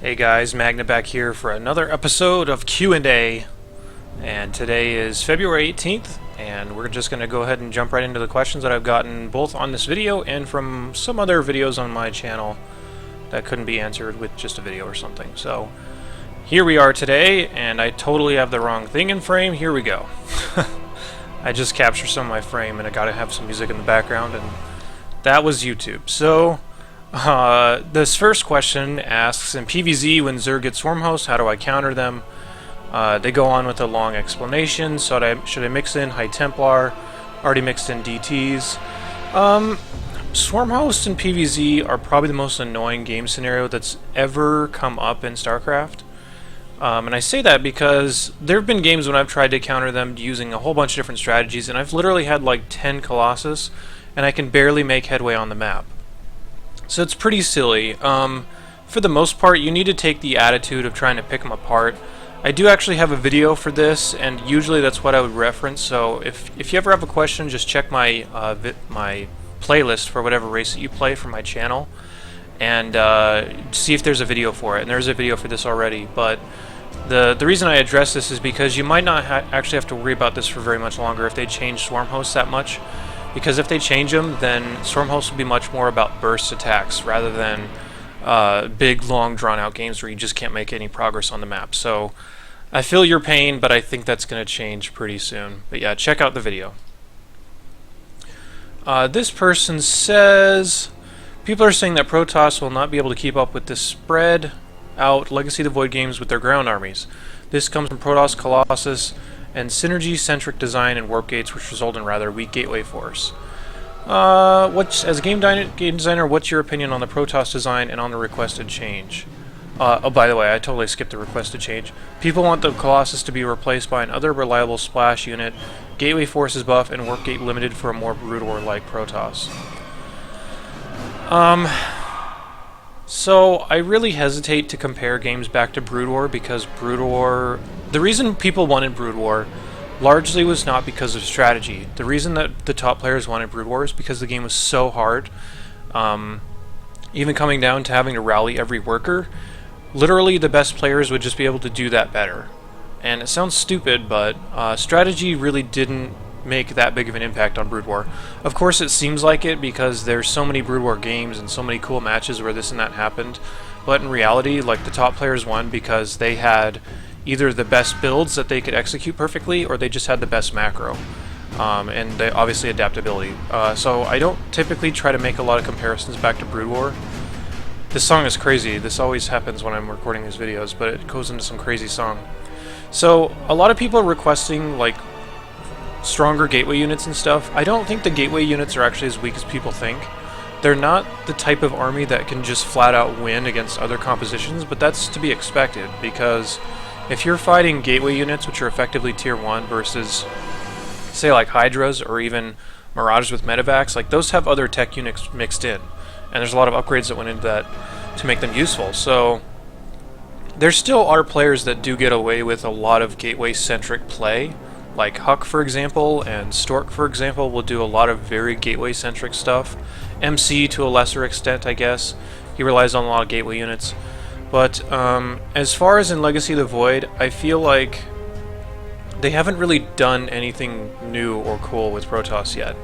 Hey guys, Magna back here for another episode of Q&A, and today is February 18th, and we're just going to go ahead and jump right into the questions that I've gotten both on this video and from some other videos on my channel that couldn't be answered with just a video or something. So here we are today, and I totally have the wrong thing in frame. Here we go. I just captured some of my frame and I gotta have some music in the background, and that was YouTube. So this first question asks, in PvZ, when Zerg gets swarm hosts, how do I counter them? They go on with a long explanation. So should I mix in High Templar? Already mixed in DTs. Swarm hosts in PvZ are probably the most annoying game scenario that's ever come up in Starcraft. And I say that because there have been games when I've tried to counter them using a whole bunch of different strategies, and I've literally had like 10 Colossus, and I can barely make headway on the map. So it's pretty silly. For the most part, you need to take the attitude of trying to pick them apart. I do actually have a video for this, and usually that's what I would reference. So if you ever have a question, just check my my playlist for whatever race that you play for my channel, and see if there's a video for it. And there's a video for this already. But the reason I address this is because you might not actually have to worry about this for very much longer if they change swarm hosts that much. Because if they change them, then swarm hosts will be much more about burst attacks rather than big, long, drawn-out games where you just can't make any progress on the map. So I feel your pain, but I think that's going to change pretty soon. But yeah, check out the video. This person says, people are saying that Protoss will not be able to keep up with the spread out Legacy of the Void games with their ground armies. This comes from Protoss, Colossus, and synergy-centric design and warp gates, which result in rather weak gateway force. As a game designer, what's your opinion on the Protoss design and on the requested change? Oh, by the way, I totally skipped the requested change. People want the Colossus to be replaced by another reliable splash unit, gateway force is buff, and warp gate limited for a more Brood War-like Protoss. So I really hesitate to compare games back to Brood War, because Brood War... The reason people wanted Brood War largely was not because of strategy. The reason that the top players wanted Brood War is because the game was so hard. Even coming down to having to rally every worker, literally the best players would just be able to do that better. And it sounds stupid, but strategy really didn't make that big of an impact on Brood War. Of course it seems like it because there's so many Brood War games and so many cool matches where this and that happened, but in reality, like, the top players won because they had either the best builds that they could execute perfectly, or they just had the best macro, and they obviously adaptability. So I don't typically try to make a lot of comparisons back to Brood War. This song is crazy. This always happens when I'm recording these videos, but it goes into some crazy song. So a lot of people are requesting like stronger gateway units and stuff. I don't think the gateway units are actually as weak as people think. They're not the type of army that can just flat out win against other compositions, but that's to be expected, because if you're fighting gateway units, which are effectively tier 1, versus, say, like Hydras or even Mirages with medevacs, like, those have other tech units mixed in, and there's a lot of upgrades that went into that to make them useful. So there still are players that do get away with a lot of gateway-centric play, like Huck, for example, and Stork, for example, will do a lot of very gateway-centric stuff. MC, to a lesser extent, I guess. He relies on a lot of gateway units. But as far as in Legacy of the Void, I feel like they haven't really done anything new or cool with Protoss yet.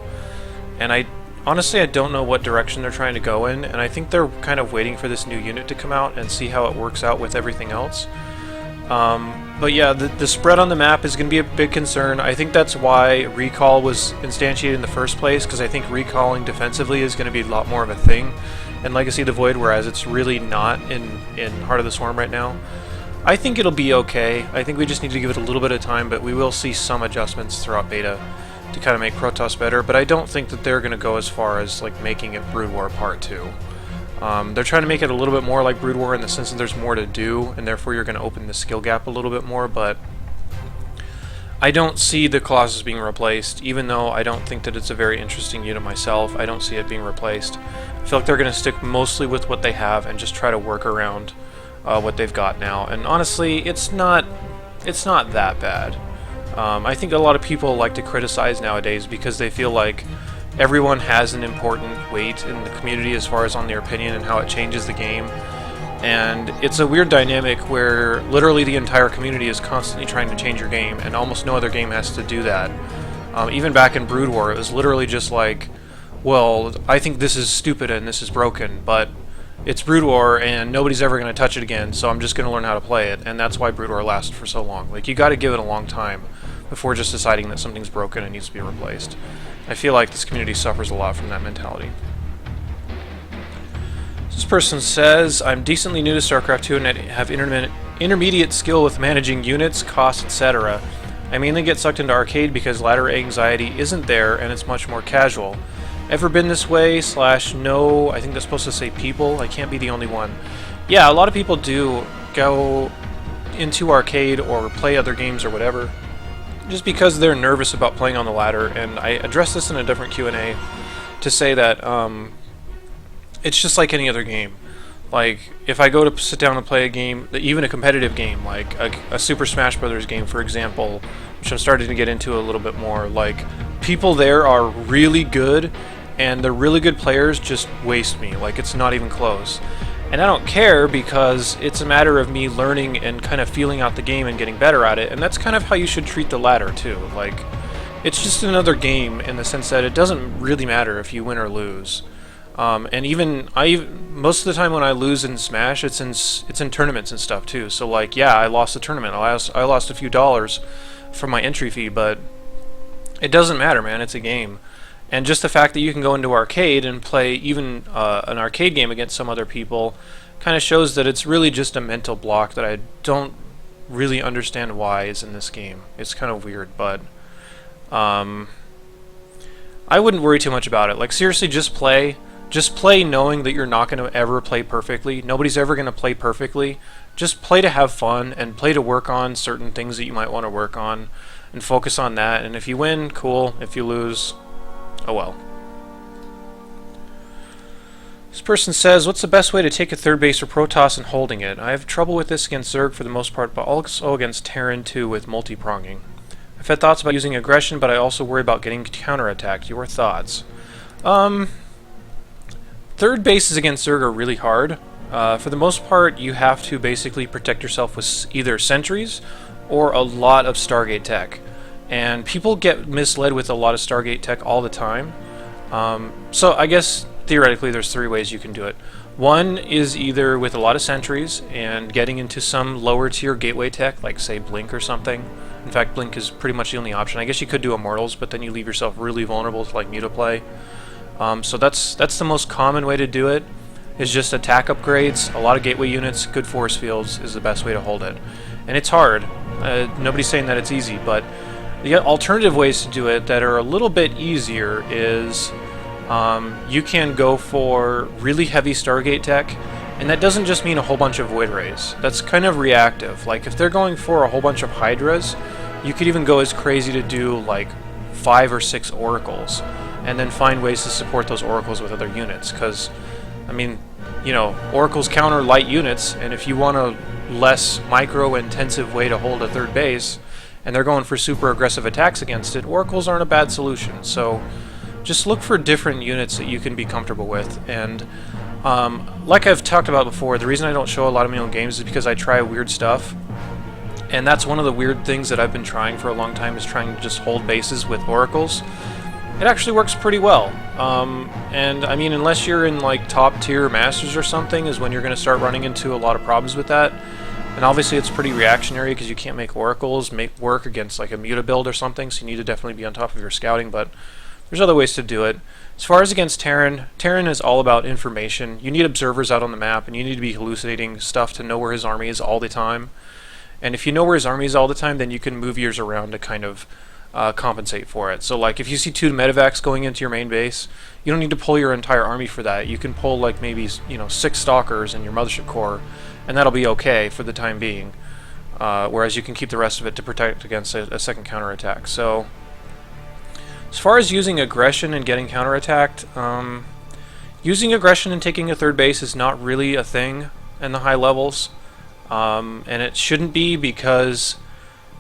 And honestly, I don't know what direction they're trying to go in, and I think they're kind of waiting for this new unit to come out and see how it works out with everything else. But yeah, the spread on the map is going to be a big concern. I think that's why recall was instantiated in the first place, because I think recalling defensively is going to be a lot more of a thing in Legacy of the Void, whereas it's really not in Heart of the Swarm right now. I think it'll be okay. I think we just need to give it a little bit of time, but we will see some adjustments throughout beta to kind of make Protoss better, but I don't think that they're going to go as far as like making it Brood War Part 2. They're trying to make it a little bit more like Brood War in the sense that there's more to do, and therefore you're going to open the skill gap a little bit more, but I don't see the Colossus being replaced, even though I don't think that it's a very interesting unit myself. I don't see it being replaced. I feel like they're going to stick mostly with what they have and just try to work around what they've got now. And honestly, it's not that bad. I think a lot of people like to criticize nowadays because they feel like everyone has an important weight in the community as far as on their opinion and how it changes the game. And it's a weird dynamic where literally the entire community is constantly trying to change your game, and almost no other game has to do that. Even back in Brood War, it was literally just like, well, I think this is stupid and this is broken, but it's Brood War and nobody's ever going to touch it again, so I'm just going to learn how to play it, and that's why Brood War lasted for so long. Like, you got to give it a long time before just deciding that something's broken and needs to be replaced. I feel like this community suffers a lot from that mentality. This person says, I'm decently new to Starcraft 2 and I have intermediate skill with managing units, costs, etc. I mainly get sucked into arcade because ladder anxiety isn't there and it's much more casual. Ever been this way / no, I think that's supposed to say people, I can't be the only one. Yeah, a lot of people do go into arcade or play other games or whatever just because they're nervous about playing on the ladder, and I addressed this in a different Q&A to say that it's just like any other game. Like, if I go to sit down and play a game, even a competitive game, like a Super Smash Brothers game, for example, which I'm starting to get into a little bit more, like, people there are really good, and the really good players just waste me. Like, it's not even close. And I don't care because it's a matter of me learning and kind of feeling out the game and getting better at it, and that's kind of how you should treat the ladder, too. Like, it's just another game in the sense that it doesn't really matter if you win or lose. And even most of the time when I lose in Smash, it's in tournaments and stuff too. So like, yeah, I lost the tournament. I lost a few dollars from my entry fee, but it doesn't matter, man. It's a game, and just the fact that you can go into arcade and play even an arcade game against some other people kind of shows that it's really just a mental block that I don't really understand why is in this game. It's kind of weird, but I wouldn't worry too much about it. Like, seriously, just play. Just play knowing that you're not going to ever play perfectly. Nobody's ever going to play perfectly. Just play to have fun and play to work on certain things that you might want to work on and focus on that. And if you win, cool. If you lose, oh well. This person says, what's the best way to take a third base or Protoss and holding it? I have trouble with this against Zerg for the most part, but also against Terran too with multi-pronging. I've had thoughts about using aggression, but I also worry about getting counterattacked. Your thoughts? Third bases against Zerg are really hard. For the most part, you have to basically protect yourself with either sentries or a lot of Stargate tech. And people get misled with a lot of Stargate tech all the time. So I guess theoretically there's 3 ways you can do it. One is either with a lot of sentries and getting into some lower tier gateway tech, like say Blink or something. In fact, Blink is pretty much the only option. I guess you could do Immortals, but then you leave yourself really vulnerable to like mutaplay. So that's the most common way to do it, is just attack upgrades, a lot of gateway units, good force fields is the best way to hold it. And it's hard. Nobody's saying that it's easy, but the alternative ways to do it that are a little bit easier is you can go for really heavy Stargate tech, and that doesn't just mean a whole bunch of Void Rays. That's kind of reactive. Like, if they're going for a whole bunch of Hydras, you could even go as crazy to do like 5 or 6 Oracles, and then find ways to support those Oracles with other units, because, I mean, you know, Oracles counter light units, and if you want a less micro-intensive way to hold a third base, and they're going for super aggressive attacks against it, Oracles aren't a bad solution. So just look for different units that you can be comfortable with, and like I've talked about before, the reason I don't show a lot of my own games is because I try weird stuff, and that's one of the weird things that I've been trying for a long time, is trying to just hold bases with Oracles. It actually works pretty well, and I mean, unless you're in like top tier Masters or something is when you're going to start running into a lot of problems with that. And obviously it's pretty reactionary because you can't make Oracles work against like a Muta build or something, so you need to definitely be on top of your scouting, but there's other ways to do it. As far as against Terran, Terran is all about information. You need observers out on the map, and you need to be hallucinating stuff to know where his army is all the time. And if you know where his army is all the time, then you can move yours around to kind of compensate for it. So like if you see 2 medevacs going into your main base, you don't need to pull your entire army for that. You can pull like maybe 6 stalkers in your mothership core, and that'll be okay for the time being. Whereas you can keep the rest of it to protect against a second counterattack. So as far as using aggression and getting counterattacked, using aggression and taking a third base is not really a thing in the high levels, and it shouldn't be, because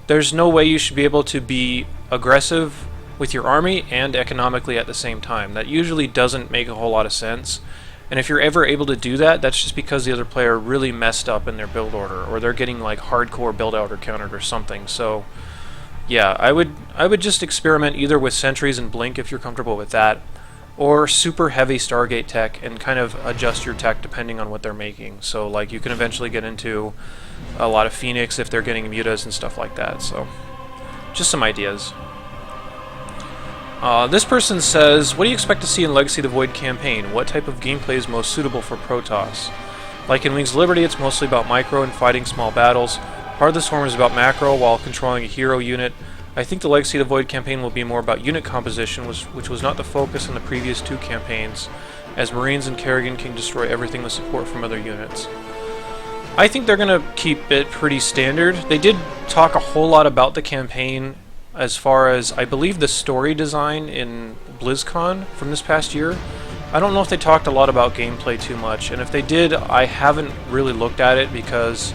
there's no way you should be able to be aggressive with your army and economically at the same time. That usually doesn't make a whole lot of sense, And if you're ever able to do that, that's just because the other player really messed up in their build order, or they're getting like hardcore build order countered or something. So yeah, I would just experiment either with sentries and blink if you're comfortable with that, or super heavy Stargate tech and kind of adjust your tech depending on what they're making. So like you can eventually get into a lot of Phoenix if they're getting mutas and stuff like that. So just some ideas. This person says, what do you expect to see in Legacy of the Void campaign? What type of gameplay is most suitable for Protoss? Like in Wings of Liberty, it's mostly about micro and fighting small battles. Heart of the Swarm is about macro while controlling a hero unit. I think the Legacy of the Void campaign will be more about unit composition, which was not the focus in the previous 2 campaigns, as Marines and Kerrigan can destroy everything with support from other units. I think they're going to keep it pretty standard. They did talk a whole lot about the campaign as far as, I believe, the story design in BlizzCon from this past year. I don't know if they talked a lot about gameplay too much, and if they did, I haven't really looked at it because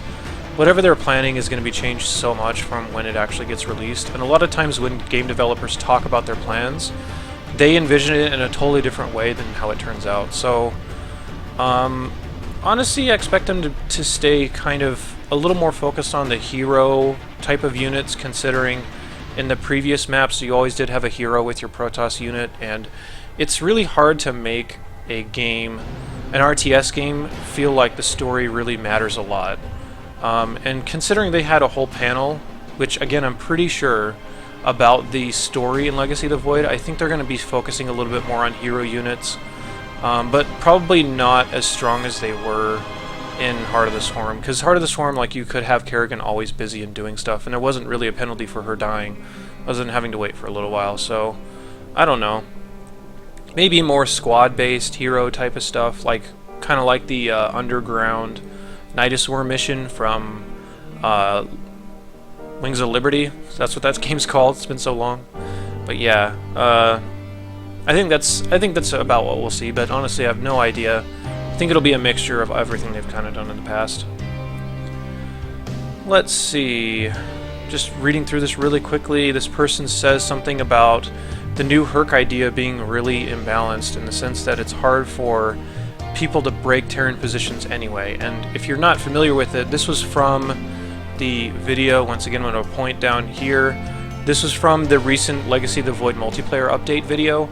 whatever they're planning is going to be changed so much from when it actually gets released. And a lot of times when game developers talk about their plans, they envision it in a totally different way than how it turns out. So, honestly, I expect them to stay kind of a little more focused on the hero type of units, considering in the previous maps you always did have a hero with your Protoss unit, and it's really hard to make a game, an RTS game, feel like the story really matters a lot. And considering they had a whole panel, which again I'm pretty sure about the story in Legacy of the Void, I think they're going to be focusing a little bit more on hero units, but probably not as strong as they were in Heart of the Swarm, because Heart of the Swarm, like, you could have Kerrigan always busy and doing stuff, and there wasn't really a penalty for her dying, other than having to wait for a little while. So I don't know, maybe more squad-based hero type of stuff, like kind of like the underground Nidus War mission from Wings of Liberty. That's what that game's called. It's been so long, but yeah, I think that's about what we'll see. But honestly, I have no idea. I think it'll be a mixture of everything they've kind of done in the past. Let's see. Just reading through this really quickly, this person says something about the new Herc idea being really imbalanced in the sense that it's hard for people to break Terran positions anyway. And if you're not familiar with it, this was from the video, once again I'm going to point down here, this was from the recent Legacy of the Void multiplayer update video,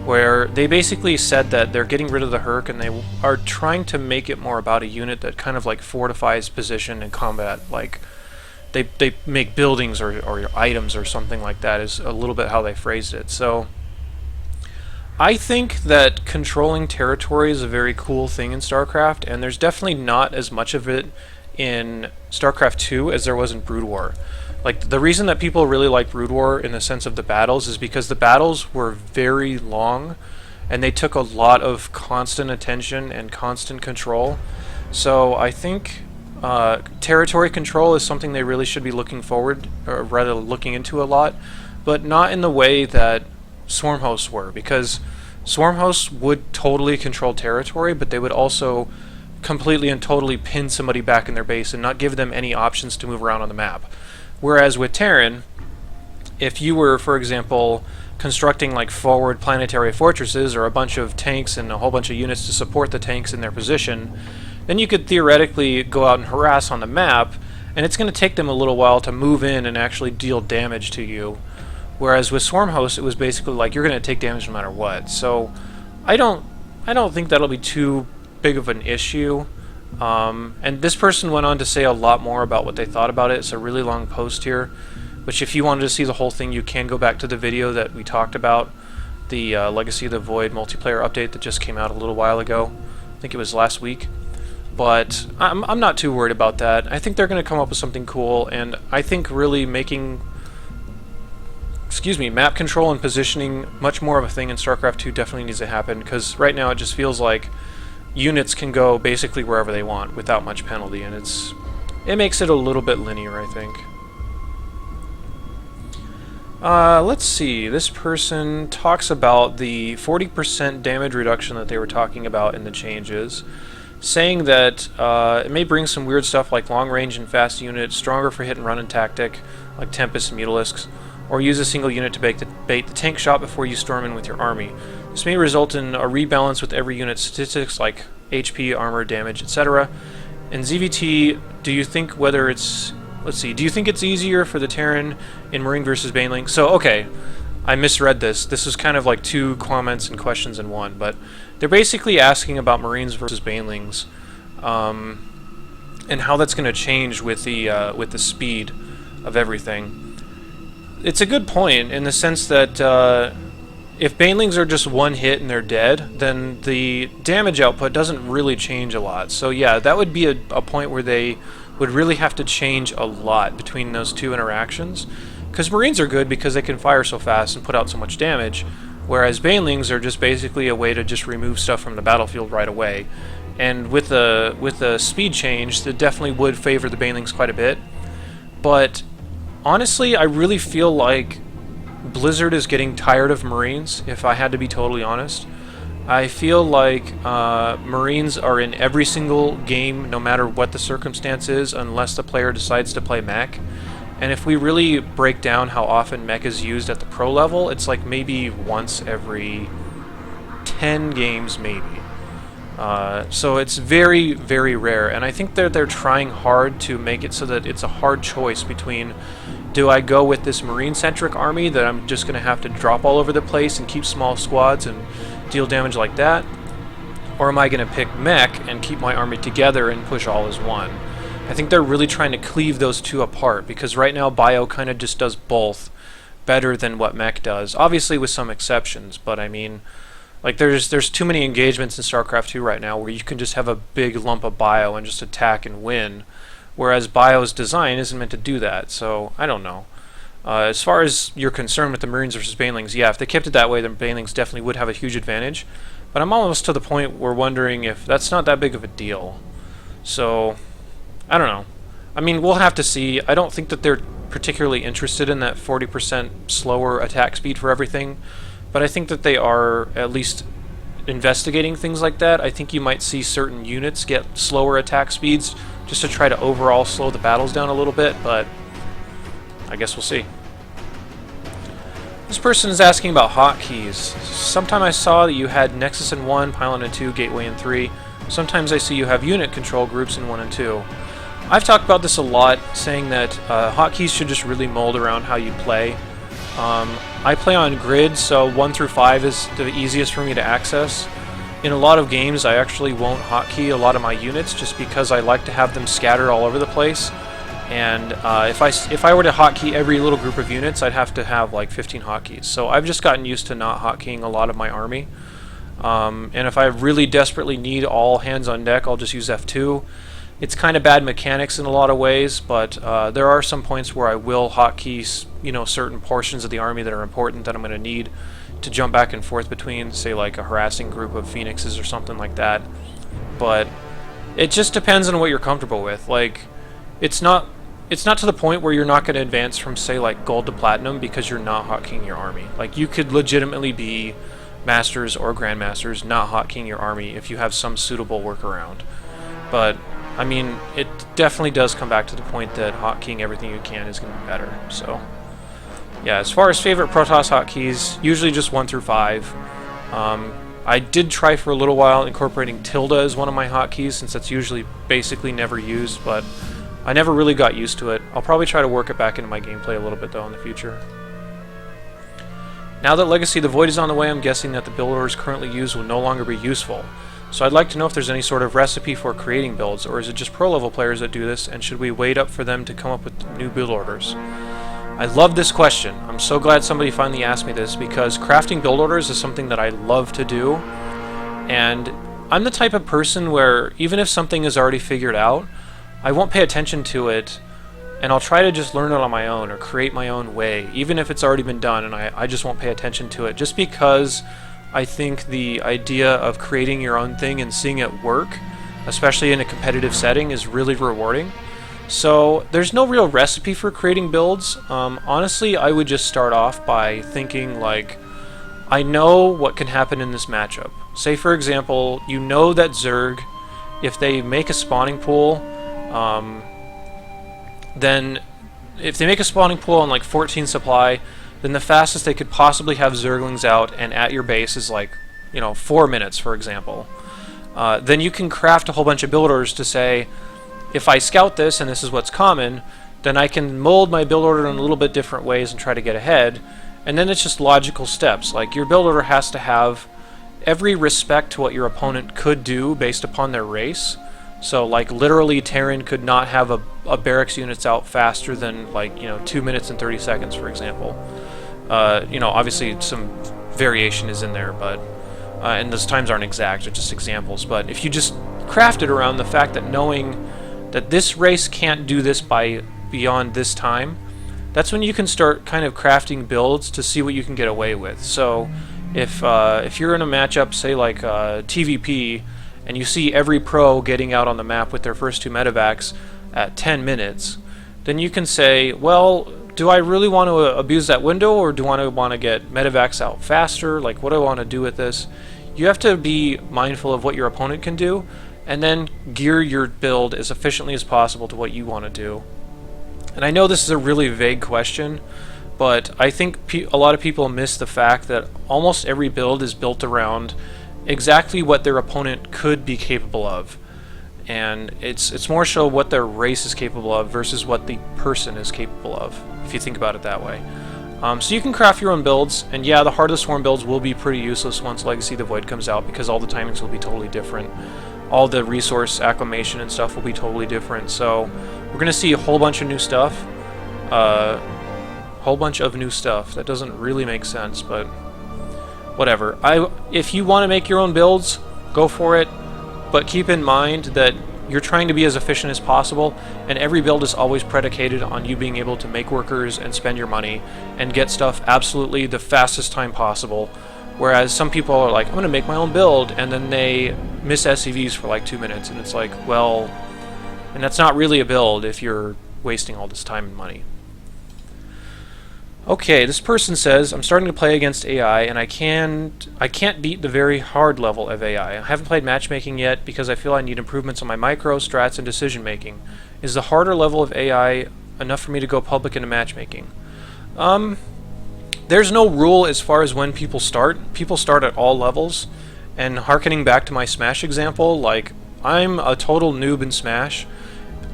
where they basically said that they're getting rid of the Herc and they are trying to make it more about a unit that kind of like fortifies position in combat. Like they make buildings or items or something like that, is a little bit how they phrased it. So I think that controlling territory is a very cool thing in StarCraft, and there's definitely not as much of it in StarCraft 2 as there was in Brood War. Like, the reason that people really like Brood War in the sense of the battles is because the battles were very long and they took a lot of constant attention and constant control. So I think territory control is something they really should be looking forward, or rather looking into a lot, but not in the way that Swarm hosts were, because Swarm hosts would totally control territory, but they would also completely and totally pin somebody back in their base and not give them any options to move around on the map. Whereas with Terran, if you were, for example, constructing like forward planetary fortresses or a bunch of tanks and a whole bunch of units to support the tanks in their position, then you could theoretically go out and harass on the map, and it's going to take them a little while to move in and actually deal damage to you. Whereas with Swarm hosts, it was basically like you're going to take damage no matter what. So I don't think that'll be too big of an issue. And this person went on to say a lot more about what they thought about it. It's a really long post here, which if you wanted to see the whole thing, you can go back to the video that we talked about, the Legacy of the Void multiplayer update that just came out a little while ago. I think it was last week. But I'm not too worried about that. I think they're going to come up with something cool, and I think really making map control and positioning much more of a thing in StarCraft 2 definitely needs to happen, because right now it just feels like units can go basically wherever they want without much penalty, and it makes it a little bit linear, I think. Let's see, this person talks about the 40% damage reduction that they were talking about in the changes, saying that it may bring some weird stuff like long range and fast units, stronger for hit and run and tactic, like Tempest and Mutalisks, or use a single unit to bait the tank shot before you storm in with your army. This may result in a rebalance with every unit's statistics like HP, armor, damage, etc. And ZVT, do you think whether it's... Let's see, do you think it's easier for the Terran in Marine versus Baneling? So, okay, I misread this. This is kind of like two comments and questions in one, but they're basically asking about Marines versus Banelings, and how that's going to change with the speed of everything. It's a good point in the sense that if Banelings are just one hit and they're dead, then the damage output doesn't really change a lot. So yeah, that would be a point where they would really have to change a lot between those two interactions. Because Marines are good because they can fire so fast and put out so much damage, whereas Banelings are just basically a way to just remove stuff from the battlefield right away. And with the speed change, that definitely would favor the Banelings quite a bit. But honestly, I really feel like Blizzard is getting tired of Marines, if I had to be totally honest. I feel like Marines are in every single game, no matter what the circumstance is, unless the player decides to play mech. And if we really break down how often mech is used at the pro level, it's like maybe once every 10 games, maybe. So it's very, very rare, and I think they're trying hard to make it so that it's a hard choice between, do I go with this Marine-centric army that I'm just going to have to drop all over the place and keep small squads and deal damage like that, or am I going to pick mech and keep my army together and push all as one? I think they're really trying to cleave those two apart, because right now Bio kind of just does both better than what mech does, obviously with some exceptions, but I mean, like there's too many engagements in Starcraft 2 right now where you can just have a big lump of Bio and just attack and win, whereas Bio's design isn't meant to do that, so I don't know. As far as you're concerned with the Marines versus Banelings, yeah, if they kept it that way, then Banelings definitely would have a huge advantage, but I'm almost to the point where wondering if that's not that big of a deal. So, I don't know. I mean, we'll have to see. I don't think that they're particularly interested in that 40% slower attack speed for everything, but I think that they are at least investigating things like that. I think you might see certain units get slower attack speeds just to try to overall slow the battles down a little bit, but I guess we'll see. This person is asking about hotkeys. Sometime I saw that you had Nexus in 1, Pylon in 2, Gateway in 3. Sometimes I see you have unit control groups in 1 and 2. I've talked about this a lot, saying that hotkeys should just really mold around how you play. I play on grid, so 1 through 5 is the easiest for me to access. In a lot of games, I actually won't hotkey a lot of my units just because I like to have them scattered all over the place. And if I were to hotkey every little group of units, I'd have to have like 15 hotkeys. So I've just gotten used to not hotkeying a lot of my army. And if I really desperately need all hands on deck, I'll just use F2. It's kind of bad mechanics in a lot of ways, but there are some points where I will hotkey, you know, certain portions of the army that are important that I'm going to need to jump back and forth between, say like a harassing group of phoenixes or something like that. But it just depends on what you're comfortable with. Like, it's not to the point where you're not going to advance from, say, like gold to platinum because you're not hotkeying your army. Like, you could legitimately be masters or grandmasters not hotkeying your army if you have some suitable workaround. But I mean, it definitely does come back to the point that hotkeying everything you can is going to be better. So yeah, as far as favorite Protoss hotkeys, usually just 1 through 5. I did try for a little while incorporating tilde as one of my hotkeys, since that's usually basically never used, but I never really got used to it. I'll probably try to work it back into my gameplay a little bit though in the future. Now that Legacy of the Void is on the way, I'm guessing that the build orders currently used will no longer be useful. So I'd like to know if there's any sort of recipe for creating builds, or is it just pro-level players that do this, and should we wait up for them to come up with new build orders? I love this question. I'm so glad somebody finally asked me this, because crafting build orders is something that I love to do, and I'm the type of person where even if something is already figured out, I won't pay attention to it, and I'll try to just learn it on my own or create my own way, even if it's already been done, and I just won't pay attention to it, just because I think the idea of creating your own thing and seeing it work, especially in a competitive setting, is really rewarding. So there's no real recipe for creating builds. Honestly, I would just start off by thinking, like, I know what can happen in this matchup. Say, for example, you know that Zerg, if they make a spawning pool, then if they make a spawning pool on like 14 supply, then the fastest they could possibly have Zerglings out and at your base is like, you know, 4 minutes, for example. then you can craft a whole bunch of build orders to say, if I scout this and this is what's common, then I can mold my build order in a little bit different ways and try to get ahead. And then it's just logical steps. Like, your build order has to have every respect to what your opponent could do based upon their race. So, like, literally Terran could not have a barracks units out faster than, like, 2 minutes and 30 seconds, for example. Obviously some variation is in there, but and those times aren't exact, they're just examples. But if you just craft it around the fact that knowing that this race can't do this by beyond this time, that's when you can start kind of crafting builds to see what you can get away with. So if you're in a matchup, say like TVP, and you see every pro getting out on the map with their first 2 medevacs at 10 minutes, then you can say, well, do I really want to abuse that window, or do I want to get medevacs out faster? Like, what do I want to do with this? You have to be mindful of what your opponent can do, and then gear your build as efficiently as possible to what you want to do. And I know this is a really vague question, but I think a lot of people miss the fact that almost every build is built around exactly what their opponent could be capable of. And it's more so what their race is capable of versus what the person is capable of, if you think about it that way. So you can craft your own builds, and yeah, the Heart of the Swarm builds will be pretty useless once Legacy of the Void comes out, because all the timings will be totally different. All the resource acclimation and stuff will be totally different. So we're going to see a whole bunch of new stuff. Whole bunch of new stuff. That doesn't really make sense, but whatever. If you want to make your own builds, go for it. But keep in mind that you're trying to be as efficient as possible, and every build is always predicated on you being able to make workers and spend your money and get stuff absolutely the fastest time possible. Whereas some people are like, I'm going to make my own build, and then they miss SCVs for like 2 minutes, and it's like, well, and that's not really a build if you're wasting all this time and money. Okay, this person says, I'm starting to play against AI, and I can't beat the very hard level of AI. I haven't played matchmaking yet because I feel I need improvements on my micro, strats, and decision making. Is the harder level of AI enough for me to go public into matchmaking? There's no rule as far as when people start. People start at all levels, and harkening back to my Smash example, like, I'm a total noob in Smash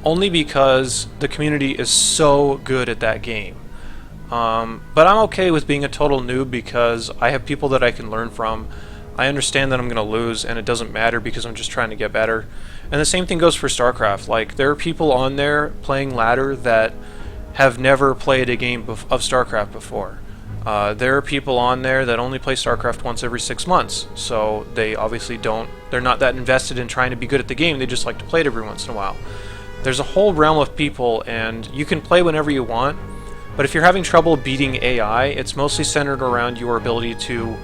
only because the community is so good at that game. But I'm okay with being a total noob because I have people that I can learn from. I understand that I'm going to lose, and it doesn't matter because I'm just trying to get better. And the same thing goes for Starcraft. Like, there are people on there playing ladder that have never played a game of Starcraft before. There are people on there that only play Starcraft once every 6 months, so they obviously they're not that invested in trying to be good at the game, they just like to play it every once in a while. There's a whole realm of people, and you can play whenever you want. But if you're having trouble beating AI, it's mostly centered around your ability to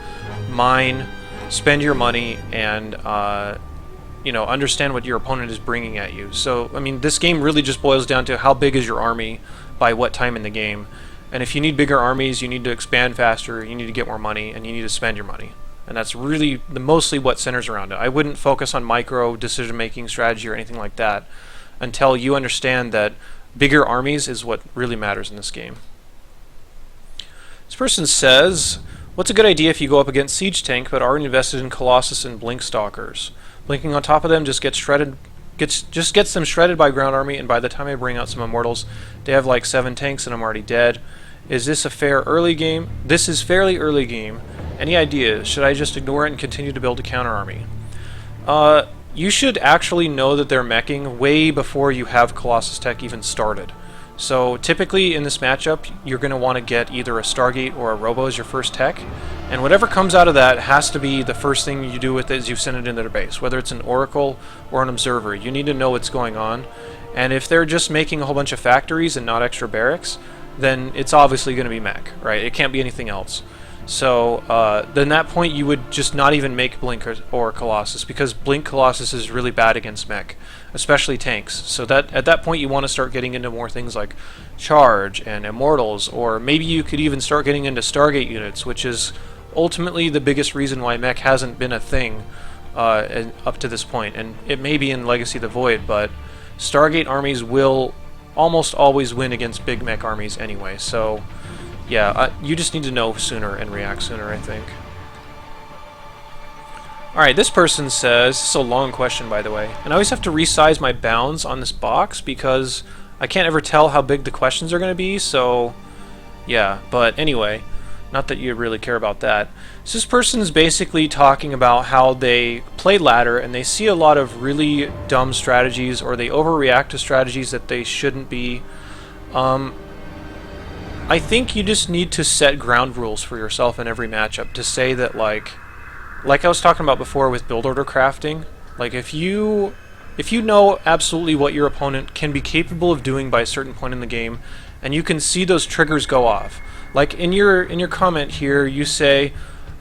mine, spend your money, and understand what your opponent is bringing at you. So, I mean, this game really just boils down to how big is your army by what time in the game. And if you need bigger armies, you need to expand faster, you need to get more money, and you need to spend your money. And that's really mostly what centers around it. I wouldn't focus on micro decision-making strategy or anything like that until you understand that bigger armies is what really matters in this game. This person says, what's a good idea if you go up against Siege Tank but aren't invested in Colossus and Blink Stalkers? Blinking on top of them just gets them shredded by ground army, and by the time I bring out some Immortals, they have like 7 tanks and I'm already dead. Is this a fair early game? This is fairly early game. Any ideas? Should I just ignore it and continue to build a counter army? You should actually know that they're meching way before you have Colossus Tech even started. So typically in this matchup, you're going to want to get either a Stargate or a Robo as your first tech, and whatever comes out of that has to be the first thing you do with it is you send it into their base, whether it's an Oracle or an Observer. You need to know what's going on, and if they're just making a whole bunch of factories and not extra barracks, then it's obviously going to be mech, right? It can't be anything else. So then at that point you would just not even make Blink or Colossus, because Blink Colossus is really bad against mech, especially tanks. So that at that point you want to start getting into more things like Charge and Immortals, or maybe you could even start getting into Stargate units, which is ultimately the biggest reason why mech hasn't been a thing up to this point. And it may be in Legacy of the Void, but Stargate armies will almost always win against big mech armies anyway. So yeah, you just need to know sooner and react sooner, I think. Alright, this person says, this is a long question by the way, and I always have to resize my bounds on this box because I can't ever tell how big the questions are going to be, so yeah, but anyway, not that you really care about that. So this person is basically talking about how they play ladder and they see a lot of really dumb strategies, or they overreact to strategies that they shouldn't be. I think you just need to set ground rules for yourself in every matchup to say that, like I was talking about before with build order crafting, like if you know absolutely what your opponent can be capable of doing by a certain point in the game, and you can see those triggers go off. Like in your comment here, you say,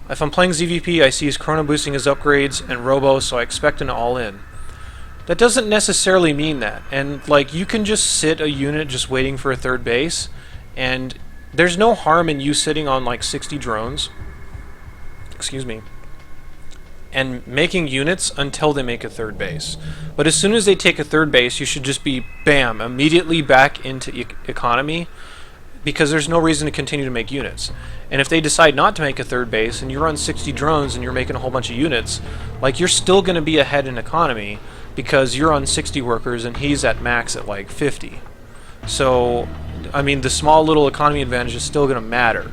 if I'm playing ZVP, I see he's chrono boosting his upgrades and robo, so I expect an all-in. That doesn't necessarily mean that, and like you can just sit a unit just waiting for a third base, and there's no harm in you sitting on like 60 drones, excuse me, and making units until they make a third base. But as soon as they take a third base, you should just be, bam, immediately back into economy, because there's no reason to continue to make units. And if they decide not to make a third base, and you're on 60 drones and you're making a whole bunch of units, like you're still going to be ahead in economy, because you're on 60 workers and he's at max at like 50. So, I mean, the small little economy advantage is still going to matter.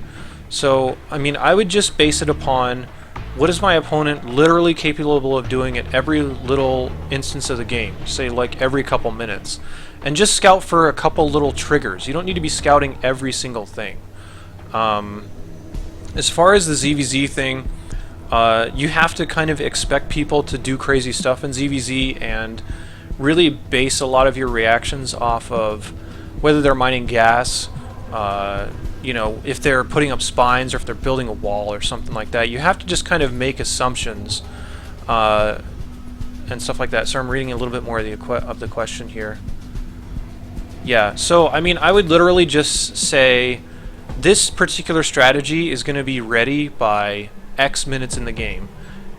So, I mean, I would just base it upon what is my opponent literally capable of doing at every little instance of the game, say like every couple minutes, and just scout for a couple little triggers. You don't need to be scouting every single thing. As far as the ZVZ thing, you have to kind of expect people to do crazy stuff in ZVZ and really base a lot of your reactions off of whether they're mining gas, you know, if they're putting up spines or if they're building a wall or something like that. You have to just kind of make assumptions and stuff like that. So I'm reading a little bit more of the question here. Yeah, so I mean, I would literally just say this particular strategy is going to be ready by X minutes in the game.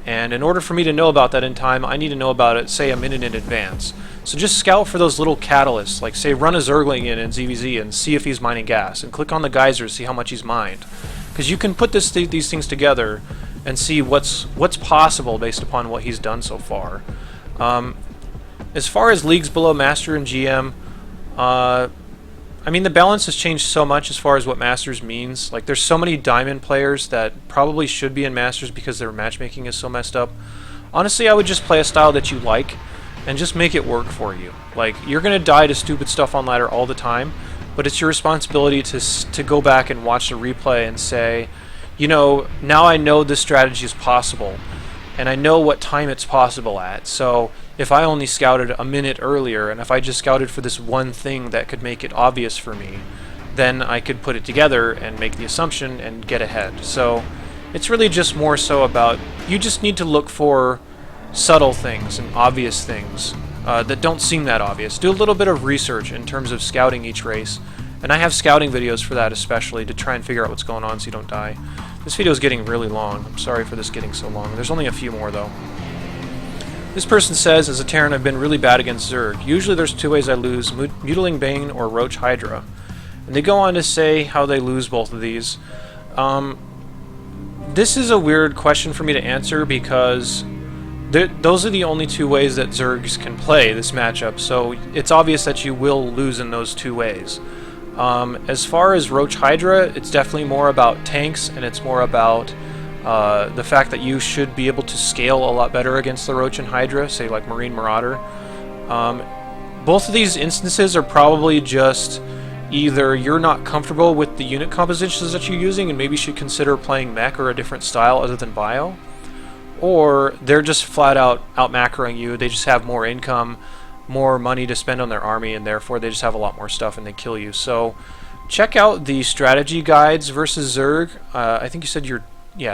And in order for me to know about that in time, I need to know about it, say, a minute in advance. So just scout for those little catalysts, like say run a Zergling in ZVZ and see if he's mining gas, and click on the geysers, see how much he's mined. Because you can put these things together and see what's possible based upon what he's done so far. As far as leagues below Master and GM, I mean, the balance has changed so much as far as what Masters means. Like, there's so many Diamond players that probably should be in Masters because their matchmaking is so messed up. Honestly, I would just play a style that you like and just make it work for you. Like, you're going to die to stupid stuff on ladder all the time, but it's your responsibility to go back and watch the replay and say, you know, now I know this strategy is possible, and I know what time it's possible at, so if I only scouted a minute earlier, and if I just scouted for this one thing that could make it obvious for me, then I could put it together and make the assumption and get ahead. So it's really just more so about, you just need to look for subtle things and obvious things that don't seem that obvious. Do a little bit of research in terms of scouting each race, and I have scouting videos for that especially, to try and figure out what's going on so you don't die. This video is getting really long. I'm sorry for this getting so long. There's only a few more though. This person says, as a Terran, I've been really bad against Zerg. Usually there's two ways I lose, Mutiling Bane or Roach Hydra. And they go on to say how they lose both of these. This is a weird question for me to answer because those are the only two ways that Zergs can play this matchup, so it's obvious that you will lose in those two ways. As far as Roach Hydra, it's definitely more about tanks, and it's more about the fact that you should be able to scale a lot better against the Roach and Hydra, say like Marine Marauder. Both of these instances are probably just either you're not comfortable with the unit compositions that you're using and maybe should consider playing mech or a different style other than bio, or they're just flat out macroing you. They just have more income, more money to spend on their army, and therefore they just have a lot more stuff and they kill you. So check out the strategy guides versus Zerg. I think you said you're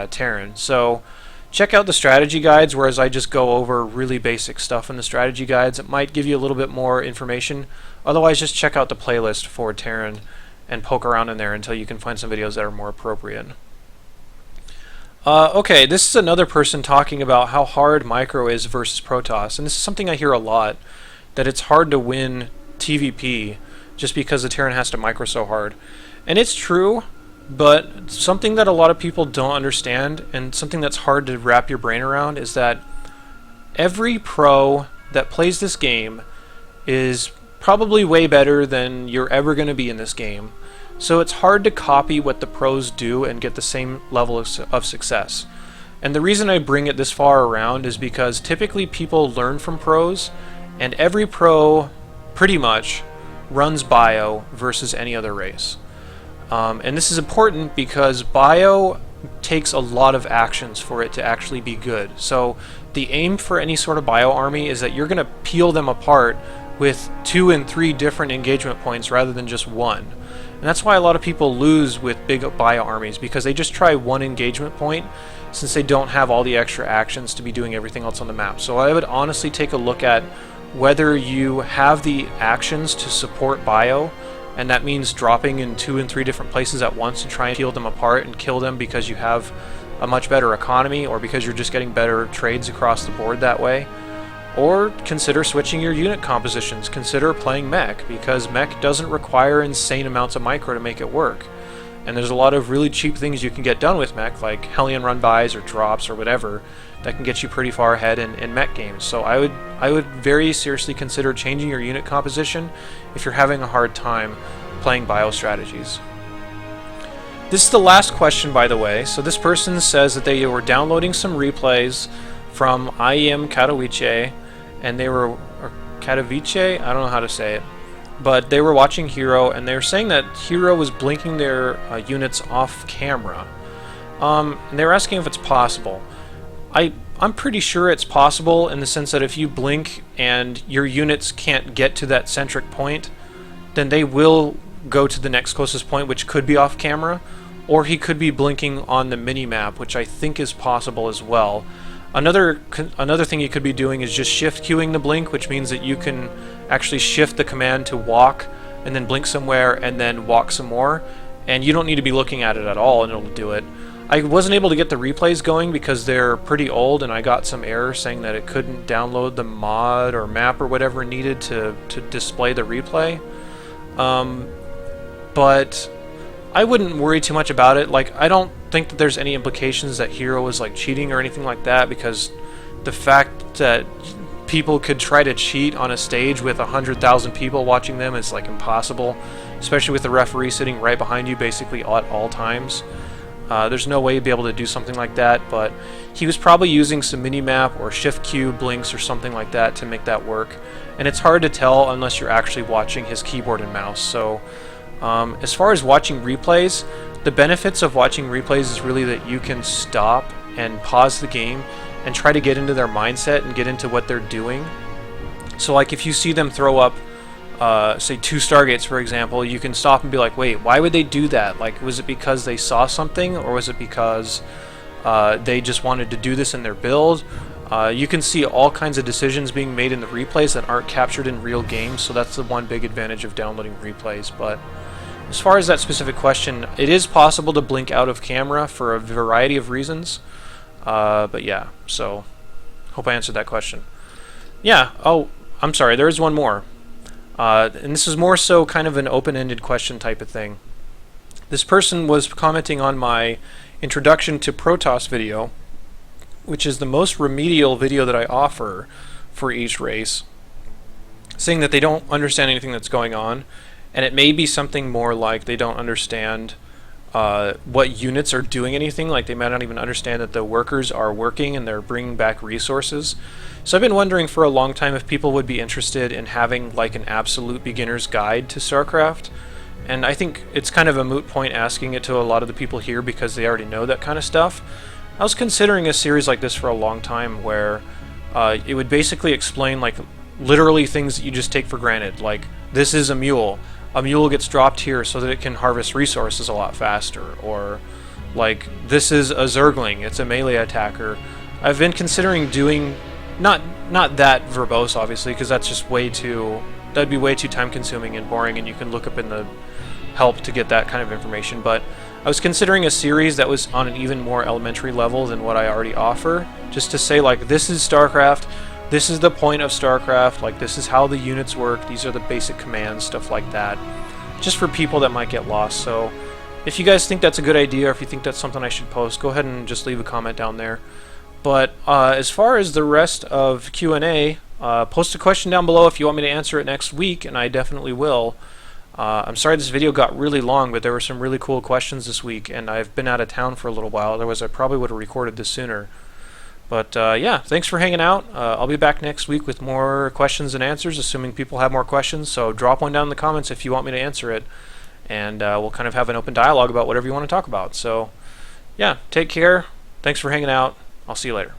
Terran. So check out the strategy guides, whereas I just go over really basic stuff in the strategy guides. It might give you a little bit more information. Otherwise, just check out the playlist for Terran and poke around in there until you can find some videos that are more appropriate. Okay, this is another person talking about how hard Micro is versus Protoss, and this is something I hear a lot, that it's hard to win TVP just because the Terran has to micro so hard. And it's true, But something that a lot of people don't understand, and something that's hard to wrap your brain around, is that every pro that plays this game is probably way better than you're ever going to be in this game. So it's hard to copy what the pros do and get the same level of success. And the reason I bring it this far around is because typically people learn from pros, and every pro pretty much runs bio versus any other race. And this is important because bio takes a lot of actions for it to actually be good. So the aim for any sort of bio army is that you're going to peel them apart with 2 and 3 different engagement points rather than just one. And that's why a lot of people lose with big bio armies, because they just try one engagement point since they don't have all the extra actions to be doing everything else on the map. So I would honestly take a look at whether you have the actions to support bio, and that means dropping in 2 and 3 different places at once to try and peel them apart and kill them because you have a much better economy, or because you're just getting better trades across the board that way. Or consider switching your unit compositions. Consider playing mech, because mech doesn't require insane amounts of micro to make it work. And there's a lot of really cheap things you can get done with mech, like Hellion run bys or drops or whatever, that can get you pretty far ahead in mech games. So I would very seriously consider changing your unit composition if you're having a hard time playing bio strategies. This is the last question, by the way. So this person says that they were downloading some replays from IEM Katowice, and they were, or Katowice, I don't know how to say it, but they were watching Hero, and they were saying that Hero was blinking their units off camera. And they were asking if it's possible. I'm pretty sure it's possible, in the sense that if you blink and your units can't get to that centric point, then they will go to the next closest point, which could be off camera, or he could be blinking on the mini-map, which I think is possible as well. Another thing you could be doing is just shift queuing the blink, which means that you can actually shift the command to walk and then blink somewhere and then walk some more, and you don't need to be looking at it at all and it'll do it. I wasn't able to get the replays going because they're pretty old, and I got some error saying that it couldn't download the mod or map or whatever needed to display the replay. But I wouldn't worry too much about it. Like, I don't think that there's any implications that Hero is like cheating or anything like that, because the fact that people could try to cheat on a stage with 100,000 people watching them is like impossible, especially with the referee sitting right behind you basically at all times. There's no way you'd be able to do something like that, but he was probably using some mini-map or shift queue blinks or something like that to make that work. And it's hard to tell unless you're actually watching his keyboard and mouse. So as far as watching replays, the benefits of watching replays is really that you can stop and pause the game and try to get into their mindset and get into what they're doing. So like if you see them throw up say 2 Stargates, for example, you can stop and be like, wait, why would they do that? Like, was it because they saw something, or was it because they just wanted to do this in their build? You can see all kinds of decisions being made in the replays that aren't captured in real games, so that's the one big advantage of downloading replays. But as far as that specific question, it is possible to blink out of camera for a variety of reasons. But yeah, so hope I answered that question. Yeah, oh, I'm sorry, there is one more. And this is more so kind of an open-ended question type of thing. This person was commenting on my introduction to Protoss video, which is the most remedial video that I offer for each race, saying that they don't understand anything that's going on, and it may be something more like they don't understand what units are doing anything, like they might not even understand that the workers are working and they're bringing back resources. So I've been wondering for a long time if people would be interested in having like an absolute beginner's guide to StarCraft, and I think it's kind of a moot point asking it to a lot of the people here because they already know that kind of stuff. I was considering a series like this for a long time where it would basically explain like literally things that you just take for granted, like this is a mule. A mule gets dropped here so that it can harvest resources a lot faster, or like this is a Zergling, it's a melee attacker. I've been considering doing not that verbose, obviously, because that's just that'd be way too time consuming and boring, and you can look up in the help to get that kind of information. But I was considering a series that was on an even more elementary level than what I already offer, just to say like this is StarCraft, this is the point of StarCraft, like this is how the units work, these are the basic commands, stuff like that, just for people that might get lost. So If you guys think that's a good idea, or if you think that's something I should post, go ahead and just leave a comment down there. But as far as the rest of Q&A, post a question down below if you want me to answer it next week, and I definitely will. I'm sorry this video got really long, but there were some really cool questions this week, and I've been out of town for a little while. Otherwise, I probably would have recorded this sooner. But yeah, thanks for hanging out. I'll be back next week with more questions and answers, assuming people have more questions. So drop one down in the comments if you want me to answer it, and we'll kind of have an open dialogue about whatever you want to talk about. So yeah, take care. Thanks for hanging out. I'll see you later.